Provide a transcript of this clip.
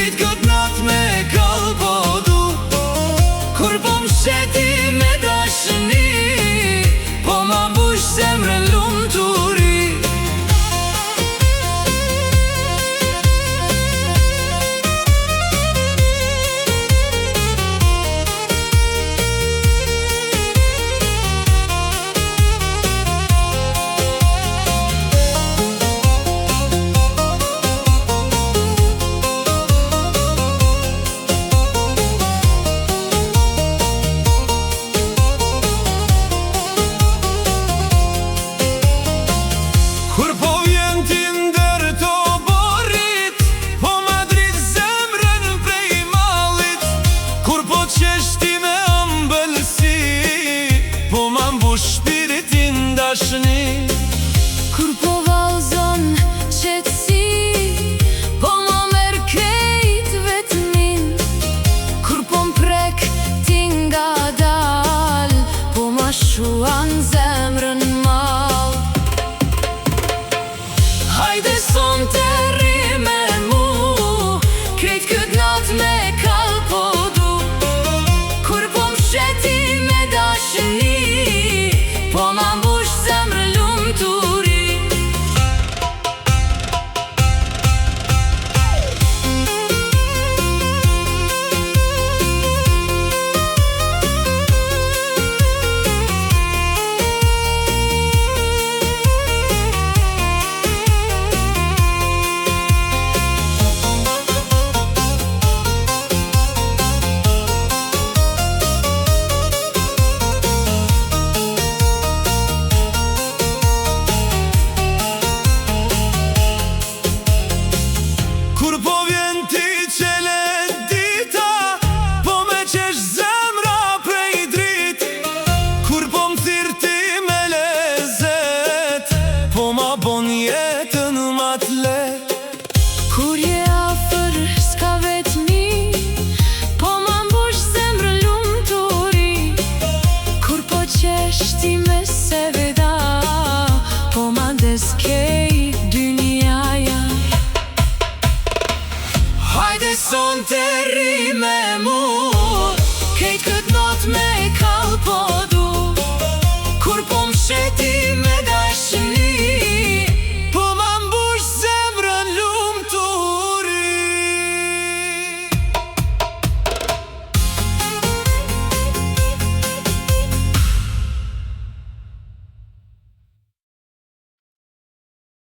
krejt këtë nat me kallë po du. Kur po msheti me dashni, po ma mbush zemrën lumturi. Kur po vjen ti ndër to borit, po ma drit zemrën prej mallit. Kur po qesh ti me ëmbëlsi, po ma mbush shpiritin dashni. Kur po vallzon qetësi, po ma merr krejt vetmin. Kur po m'prek ti ngadal, po ma shuan zemrën mall. Hajde son të rri me mu, Krejt këtë nat me kallë po du. kur po msheti me dashni, Po ma mbush zemrën lumturi. Kur po vjen ti qele dita, po me qesh zemra prej drit. Kur po m'thirr ti me lezet, po ma bon jetën ma t'let. Kur je afër s'ka vetmi, po ma mbush zemrën lumturi. Kur po qesh ti me seveda, po ma deskej dynjaja. Hajde son të rri me mu, Krejt këtë nat me kallë po du. kur po msheti me